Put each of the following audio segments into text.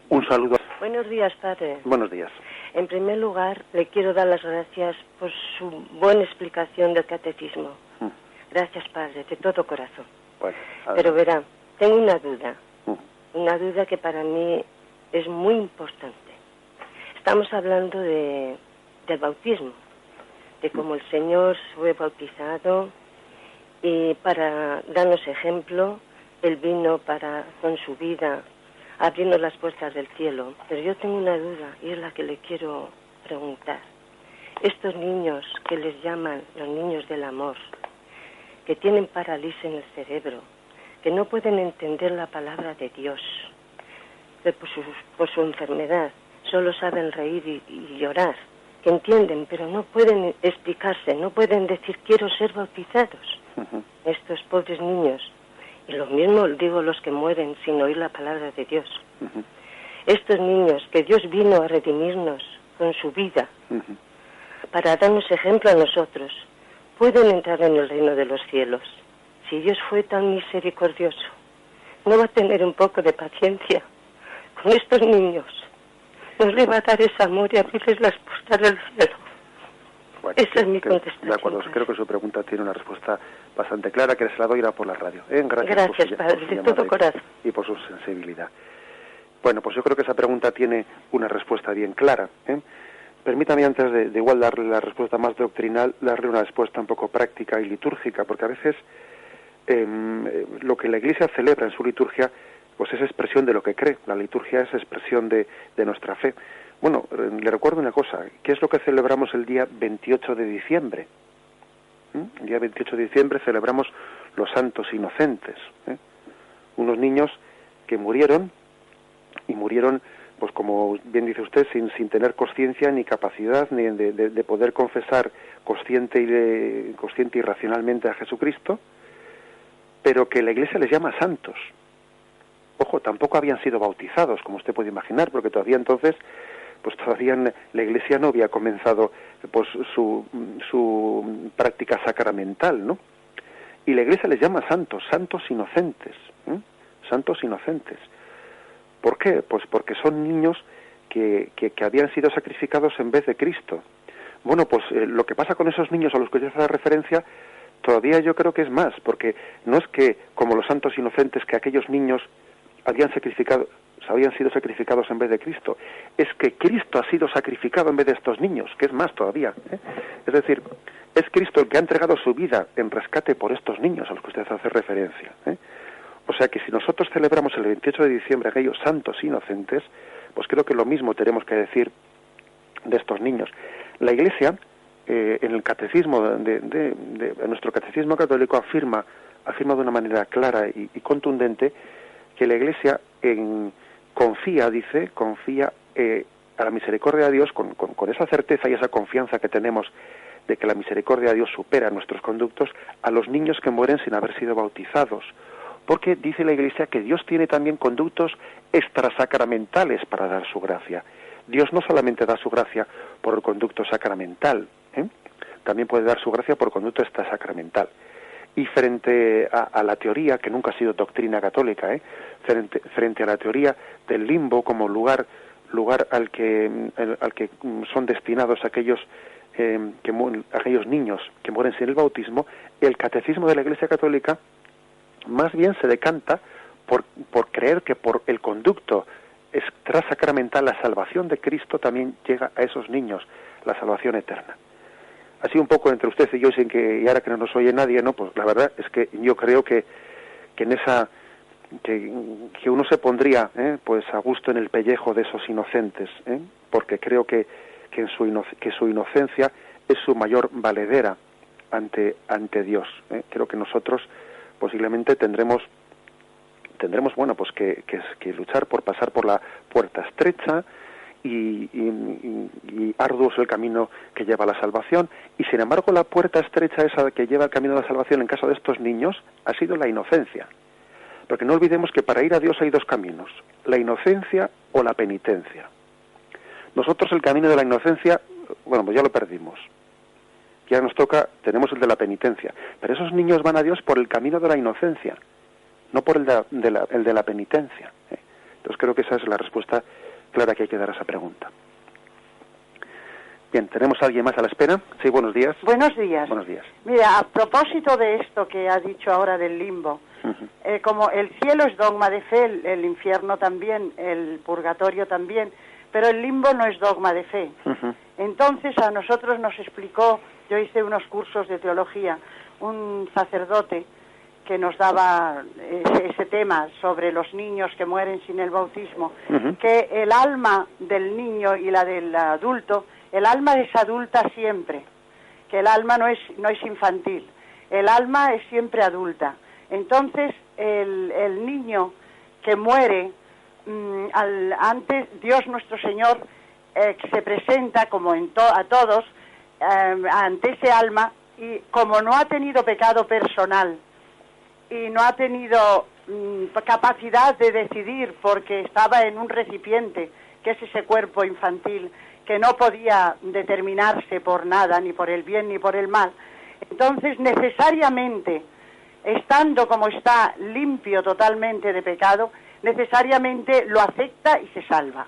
Un saludo. Buenos días, padre. Buenos días. En primer lugar, le quiero dar las gracias por su buena explicación del catecismo. Gracias, padre, de todo corazón. Bueno, pero verá, tengo una duda que para mí es muy importante. Estamos hablando del bautismo, de cómo el Señor fue bautizado y para darnos ejemplo, Él vino con su vida, abriendo las puertas del cielo. Pero yo tengo una duda y es la que le quiero preguntar. Estos niños que les llaman los niños del amor, que tienen parálisis en el cerebro, que no pueden entender la palabra de Dios, que por su enfermedad solo saben reír y llorar, que entienden, pero no pueden explicarse, no pueden decir quiero ser bautizados. Estos pobres niños. Y lo mismo digo los que mueren sin oír la palabra de Dios. Estos niños que Dios vino a redimirnos con su vida, para darnos ejemplo a nosotros, pueden entrar en el reino de los cielos. Si Dios fue tan misericordioso, ¿no va a tener un poco de paciencia con estos niños? ¿No le va a dar ese amor y abrirles las puertas del cielo? Bueno, esa es mi contestación. De acuerdo, creo que su pregunta tiene una respuesta bastante clara, que se la doy por la radio. Gracias, padre, de todo corazón. Y por su sensibilidad. Bueno, pues yo creo que esa pregunta tiene una respuesta bien clara. Permítame, antes de igual darle la respuesta más doctrinal, darle una respuesta un poco práctica y litúrgica, porque a veces lo que la Iglesia celebra en su liturgia pues es expresión de lo que cree. La liturgia es expresión de nuestra fe. Bueno, le recuerdo una cosa. ¿Qué es lo que celebramos el día 28 de diciembre? El día 28 de diciembre celebramos los santos inocentes. Unos niños que murieron, y murieron, pues como bien dice usted, sin tener conciencia ni capacidad ni de poder confesar consciente y racionalmente a Jesucristo, pero que la Iglesia les llama santos. Ojo, tampoco habían sido bautizados, como usted puede imaginar, porque todavía entonces, pues todavía la Iglesia no había comenzado pues su práctica sacramental, ¿no? Y la Iglesia les llama santos inocentes, santos inocentes. ¿Por qué? Pues porque son niños que habían sido sacrificados en vez de Cristo. Bueno, pues lo que pasa con esos niños a los que yo hago referencia, todavía yo creo que es más, porque no es que, como los santos inocentes, que aquellos niños habían sido sacrificados en vez de Cristo, es que Cristo ha sido sacrificado en vez de estos niños, que es más todavía. Es decir, es Cristo el que ha entregado su vida en rescate por estos niños a los que usted hace referencia. O sea que si nosotros celebramos el 28 de diciembre aquellos santos inocentes, pues creo que lo mismo tenemos que decir de estos niños. La Iglesia, en el catecismo, en nuestro catecismo católico, afirma de una manera clara y contundente que la Iglesia confía a la misericordia de Dios, con esa certeza y esa confianza que tenemos de que la misericordia de Dios supera nuestros conductos, a los niños que mueren sin haber sido bautizados. Porque dice la Iglesia que Dios tiene también conductos extrasacramentales para dar su gracia. Dios no solamente da su gracia por el conducto sacramental, también puede dar su gracia por conducto extrasacramental. Y frente a la teoría, que nunca ha sido doctrina católica, frente a la teoría del limbo como lugar al que son destinados aquellos niños que mueren sin el bautismo, el catecismo de la Iglesia Católica más bien se decanta por creer que por el conducto extrasacramental la salvación de Cristo también llega a esos niños, la salvación eterna. Así un poco entre usted y yo, y ahora que no nos oye nadie, ¿no? Pues la verdad es que yo creo que en esa que uno se pondría pues a gusto en el pellejo de esos inocentes, porque creo que su inocencia es su mayor valedera ante Dios. Creo que nosotros posiblemente tendremos bueno, pues que luchar por pasar por la puerta estrecha, y arduo es el camino que lleva a la salvación, y sin embargo la puerta estrecha esa que lleva al camino de la salvación en caso de estos niños ha sido la inocencia, porque no olvidemos que para ir a Dios hay dos caminos: la inocencia o la penitencia. Nosotros el camino de la inocencia, bueno, pues ya lo perdimos, ya tenemos el de la penitencia, pero esos niños van a Dios por el camino de la inocencia, no por el de la penitencia. Entonces creo que esa es la respuesta clara que hay que dar a esa pregunta. Bien, ¿tenemos a alguien más a la espera? Sí, buenos días. Buenos días. Buenos días. Mira, a propósito de esto que ha dicho ahora del limbo, como el cielo es dogma de fe, el infierno también, el purgatorio también, pero el limbo no es dogma de fe. Entonces a nosotros nos explicó, yo hice unos cursos de teología, un sacerdote que nos daba ese tema sobre los niños que mueren sin el bautismo, que el alma del niño y la del adulto, el alma es adulta siempre, que el alma no es infantil, el alma es siempre adulta. Entonces el niño que muere, antes Dios nuestro Señor se presenta como a todos ante ese alma, y como no ha tenido pecado personal y no ha tenido capacidad de decidir, porque estaba en un recipiente que es ese cuerpo infantil que no podía determinarse por nada, ni por el bien ni por el mal, entonces necesariamente, estando como está, limpio totalmente de pecado, necesariamente lo acepta y se salva.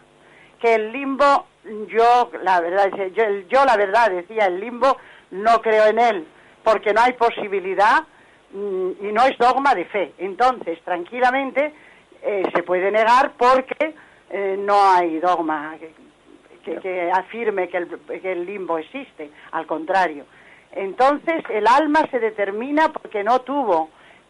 Que el limbo, yo la verdad decía, el limbo no creo en él, porque no hay posibilidad y no es dogma de fe. Entonces, tranquilamente se puede negar porque no hay dogma que afirme que el limbo existe, al contrario. Entonces, el alma se determina porque no tuvo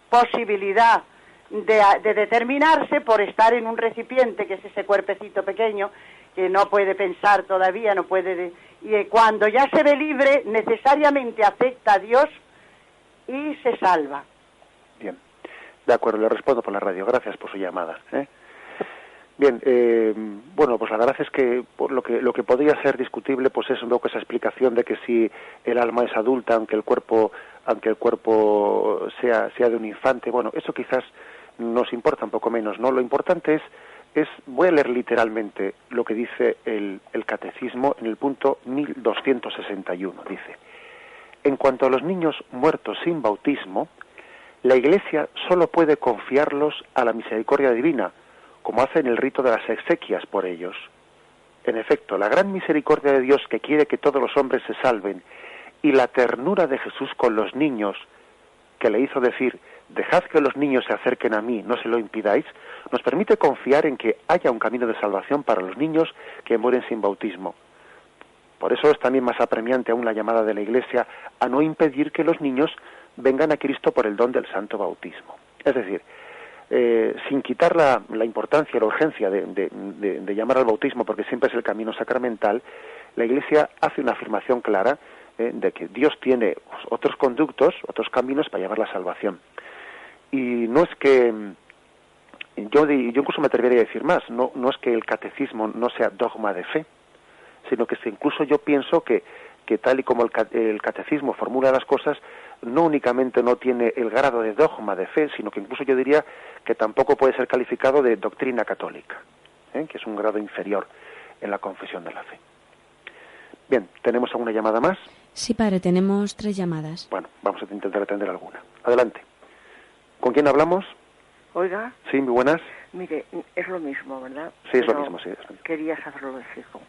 posibilidad de determinarse por estar en un recipiente, que es ese cuerpecito pequeño, que no puede pensar todavía, no puede... Y cuando ya se ve libre, necesariamente acepta a Dios y se salva. Bien, de acuerdo, le respondo por la radio. Gracias por su llamada. Bien, bueno, pues la verdad es que lo que podría ser discutible, pues es un poco esa explicación de que si el alma es adulta, aunque el cuerpo sea de un infante, bueno, eso quizás nos importa un poco menos, ¿no? Lo importante es voy a leer literalmente lo que dice el catecismo en el punto 1261, dice: en cuanto a los niños muertos sin bautismo, la Iglesia solo puede confiarlos a la misericordia divina, como hace en el rito de las exequias por ellos. En efecto, la gran misericordia de Dios, que quiere que todos los hombres se salven, y la ternura de Jesús con los niños, que le hizo decir: dejad que los niños se acerquen a mí, no se lo impidáis, nos permite confiar en que haya un camino de salvación para los niños que mueren sin bautismo. Por eso es también más apremiante aún la llamada de la Iglesia a no impedir que los niños vengan a Cristo por el don del santo bautismo. Es decir, sin quitar la importancia y la urgencia de llamar al bautismo, porque siempre es el camino sacramental, la Iglesia hace una afirmación clara de que Dios tiene otros conductos, otros caminos para llevar la salvación. Y no es que, yo incluso me atrevería a decir más, no es que el catecismo no sea dogma de fe, sino que incluso yo pienso que tal y como el catecismo formula las cosas, no únicamente no tiene el grado de dogma de fe, sino que incluso yo diría que tampoco puede ser calificado de doctrina católica, que es un grado inferior en la confesión de la fe. Bien, ¿tenemos alguna llamada más? Sí, padre, tenemos 3 llamadas. Bueno, vamos a intentar atender alguna. Adelante. ¿Con quién hablamos? Oiga. Sí, muy buenas. Mire, es lo mismo, ¿verdad? Sí, es lo mismo, sí. Quería saberlo de fijo.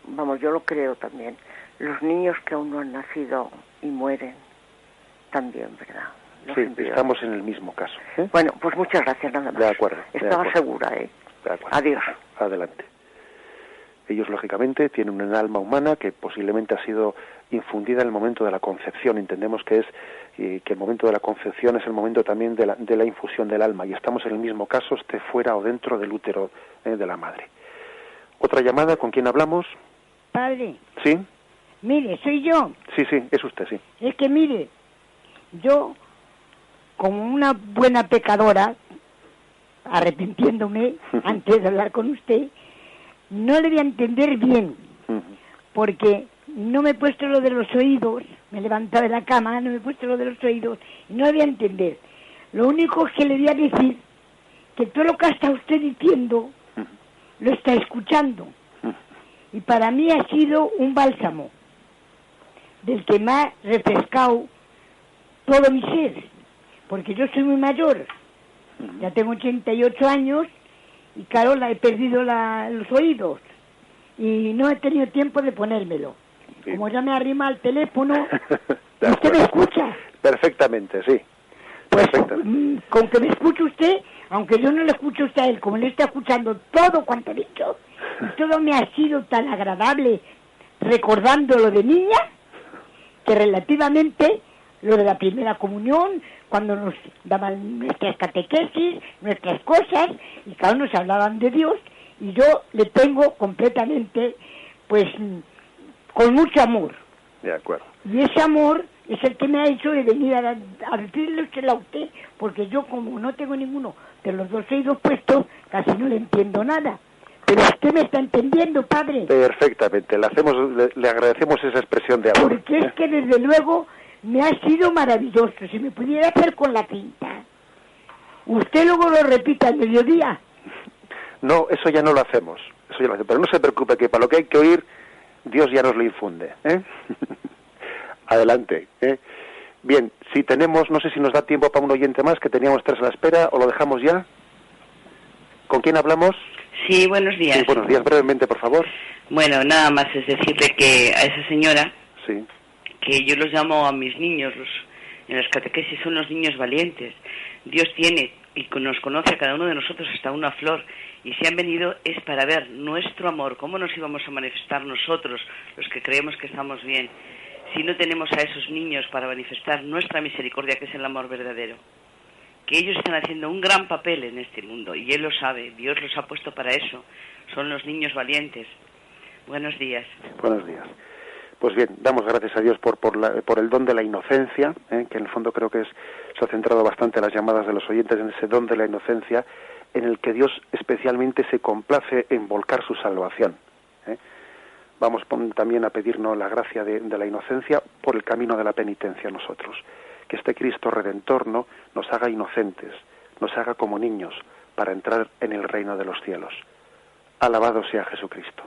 Vamos, yo lo creo también. Los niños que aún no han nacido y mueren, también, ¿verdad? Sí, estamos en el mismo caso. Bueno, pues muchas gracias, nada más. De acuerdo. Estaba segura, De acuerdo. Adiós. Adelante. Ellos, lógicamente, tienen un alma humana que posiblemente ha sido infundida en el momento de la concepción. Entendemos que el momento de la concepción es el momento también de la infusión del alma, y estamos en el mismo caso, esté fuera o dentro del útero de la madre. ¿Otra llamada? ¿Con quién hablamos? Padre. ¿Sí? Mire, soy yo. Sí, es usted, sí. Es que mire, yo, como una buena pecadora, arrepintiéndome antes de hablar con usted, no le voy a entender bien, porque no me he puesto lo de los oídos, me he levantado de la cama, no me he puesto lo de los oídos, y no le voy a entender. Lo único que le voy a decir, que todo lo que está usted diciendo, lo está escuchando. Y para mí ha sido un bálsamo, del que me ha refrescado todo mi ser, porque yo soy muy mayor, ya tengo 88 años, y claro, he perdido los oídos y no he tenido tiempo de ponérmelo. Sí. Como ya me arrima al teléfono, ¿usted me escucha? Perfectamente, sí. Pues con que me escuche usted, aunque yo no le escucho a usted a él, como le está escuchando todo cuanto he dicho, y todo me ha sido tan agradable recordando lo de niña, que relativamente lo de la primera comunión, cuando nos daban nuestras catequesis, nuestras cosas, y claro, nos hablaban de Dios, y yo le tengo completamente, pues, con mucho amor. De acuerdo. Y ese amor es el que me ha hecho de venir a decirle a usted, porque yo como no tengo ninguno de los dos oídos puestos, casi no le entiendo nada. Pero usted me está entendiendo, padre. Perfectamente, le agradecemos esa expresión de amor. Porque es que desde luego me ha sido maravilloso. Si me pudiera hacer con la quinta. Usted luego lo repita al mediodía. No, eso ya no lo hacemos. Pero no se preocupe, que para lo que hay que oír, Dios ya nos lo infunde. Adelante. Bien, si tenemos, no sé si nos da tiempo para un oyente más, que teníamos 3 a la espera, o lo dejamos ya. ¿Con quién hablamos? Sí, buenos días. Sí, buenos días, brevemente, por favor. Bueno, nada más es decirle que a esa señora, sí, que yo los llamo a mis niños, en las catequesis son los niños valientes. Dios tiene y nos conoce a cada uno de nosotros hasta una flor, y si han venido es para ver nuestro amor, cómo nos íbamos a manifestar nosotros, los que creemos que estamos bien, si no tenemos a esos niños para manifestar nuestra misericordia, que es el amor verdadero. Que ellos están haciendo un gran papel en este mundo, y Él lo sabe, Dios los ha puesto para eso, son los niños valientes. Buenos días. Buenos días. Pues bien, damos gracias a Dios por el don de la inocencia, que en el fondo creo que se ha centrado bastante las llamadas de los oyentes en ese don de la inocencia, en el que Dios especialmente se complace en volcar su salvación. Vamos también a pedirnos la gracia de la inocencia por el camino de la penitencia a nosotros. Que este Cristo Redentor nos haga inocentes, nos haga como niños, para entrar en el reino de los cielos. Alabado sea Jesucristo.